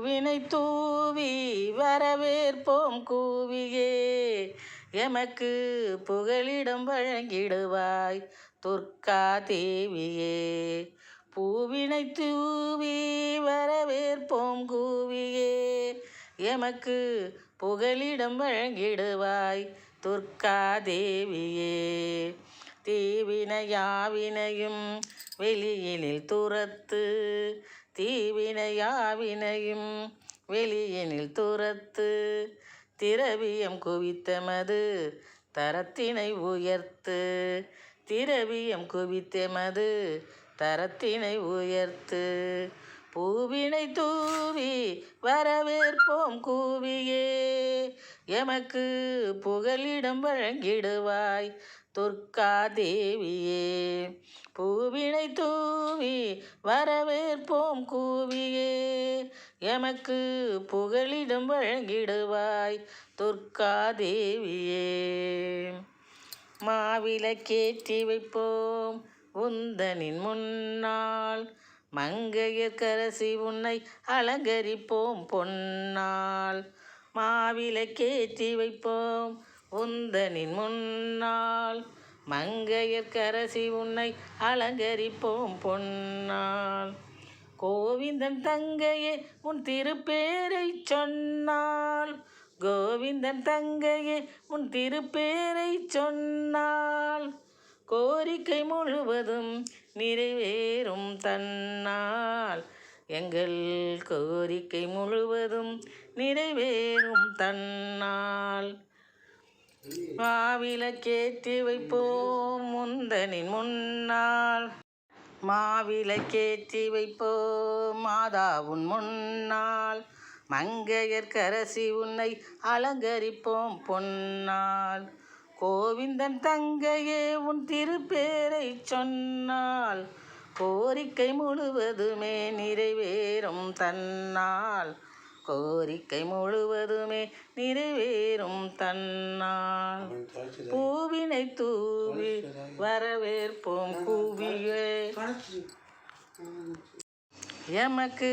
பூவினை தூவி வரவேற்போம் கூவியே, எமக்கு புகலிடம் வழங்கிடுவாய் துர்க்கா தேவியே. பூவினை தூவி வரவேற்போம் கூவியே, எமக்கு புகலிடம் வழங்கிடுவாய் துர்க்கா தேவியே. தீவினையாவினையும் வெளியினில் துரத்து, தீவினையாவினையும் வெளியினில் துரத்து, திரவியம் குவித்தமது தரத்தினை உயர்த்து, திரவியம் குவித்தமது தரத்தினை உயர்த்து. பூவினை தூவி வரவேற்போம் கூவியே, எமக்கு புகலிடம் வழங்கிடுவாய் துர்க்கா தேவியே. பூவினை தூவி வரவேற்போம் கூவியே, எமக்கு புகலிடம் வழங்கிடுவாய் துர்க்கா தேவியே. மாவிளக்கேற்றி வைப்போம் உந்தனின் முன்னால், மங்கையர்க்கரசி உன்னை அலங்கரிப்போம் பொன்னால். மாவிளக்கேற்றி வைப்போம் உந்தனின் முன்னால், மங்கையர்க்கரசி உன்னை அலங்கரிப்போம் பொன்னால். கோவிந்தன் தங்கையே உன் திருப்பேரை சொன்னால், கோவிந்தன் தங்கையே உன் திருப்பேரை சொன்னால், கோரிக்கை முழுவதும் நிறைவேறும் தன்னால், எங்கள் கோரிக்கை முழுவதும் நிறைவேறும் தன்னால். மாவிளக்கேற்றி வைப்போம் முந்தனின் முன்னால், மாவிளக்கேற்றி வைப்போம் மாதா உன் முன்னால், மங்கையர்க்கரசி உன்னை அலங்கரிப்போம் பொன்னால். கோவிந்தன் தங்கையே உன் திருப்பேரை சொன்னால், கோரிக்கை முழுவதுமே நிறைவேறும் தன்னால், கோரிக்கை முழுவதுமே நிறைவேறும் தன்னால். பூவினை தூவி வரவேற்போம் கூவியே, எமக்கு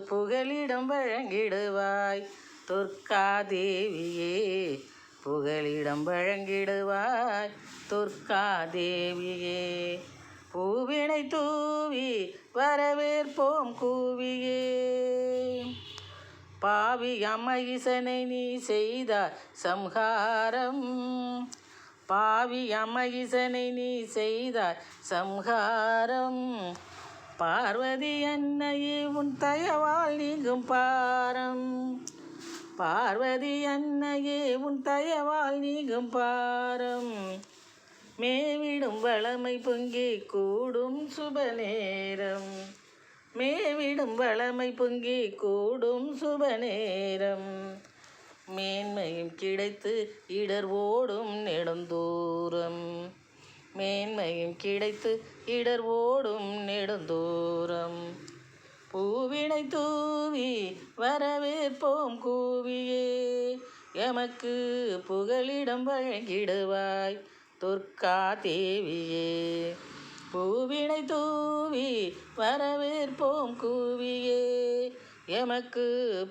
புகலிடம் வழங்கிடுவாய் துர்க்கா தேவியே, புகலிடம் வழங்கிடுவாய் துர்க்கா தேவியே. பூவினை தூவி வரவேற்போம் கூவியே, பாவி அமயிசனை நீ செய்தாய் சம்ஹாரம், பாவி அமயிசனை நீ செய்தாய் சம்ஹாரம். பார்வதி அன்னையே உன் தயவால் நீங்கும் பாரம், பார்வதி அன்னையே உன் தயவால் நீங்கும் பாரம். மேவிடும் வளமை பொங்கி கூடும் சுபநேரம், மேவிடும் வளமை பொங்கி கூடும் சுபநேரம். மேன்மையும் கிடைத்து இடர் ஓடும் நெடுந்தூரம், மேன்மையும் கிடைத்து இடர் ஓடும் நெடுந்தூரம். பூவினை தூவி வரவேற்போம் கூவியே, எமக்கு புகலிடம் வழங்கிடுவாய் துர்க்கா தேவியே. பூவினை தூவி வரவேற்போம் கூவியே, எமக்கு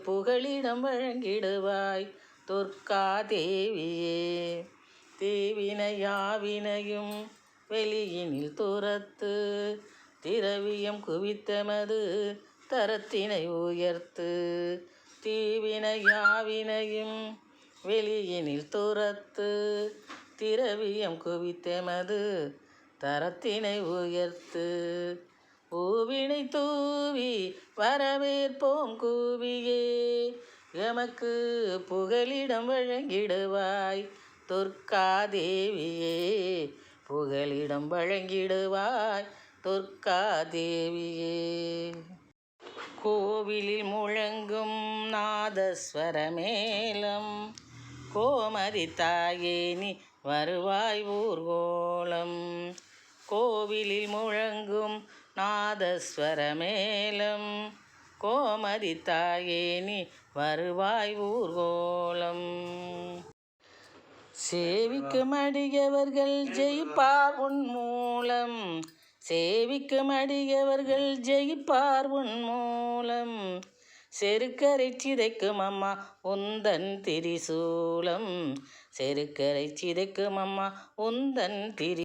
புகலிடம் வழங்கிடுவாய் துர்க்கா தேவியே. தீவினையாவினையும் வெளியினில் துரத்து, திரவியம் குவித்தமது தரத்தினை உயர்த்து, தீவினையாவினையும் வெளியினில் துரத்து, திரவியம் குவித்தமது தரத்தினை உயர்த்து. பூவினை தூவி வரவேற்போம் கூவியே, எமக்கு புகலிடம் வழங்கிடுவாய் துர்க்கா தேவியே, புகலிடம் வழங்கிடுவாய் துர்க்கா தேவியே. கோவிலில் முழங்கும் நாதஸ்வர மேளம், கோமதி தாயே நீ வருவாய் ஊர்கோலம். கோவிலில் முழங்கும் நாதஸ்வர மேளம், கோமதி தாயே நீ வருவாய் ஊர்கோலம். சேவிக்கும் அடியவர்கள் ஜெயிப்பார் உன் மூலம், சேவிக்கும் அடியவர்கள் ஜெயிப்பார் உன் மூலம். செருக்கரை சிதைக்கும் அம்மா உந்தன் திரிசூலம். செருக்கரை சிதைக்கும் அம்மா உந்தன் திரி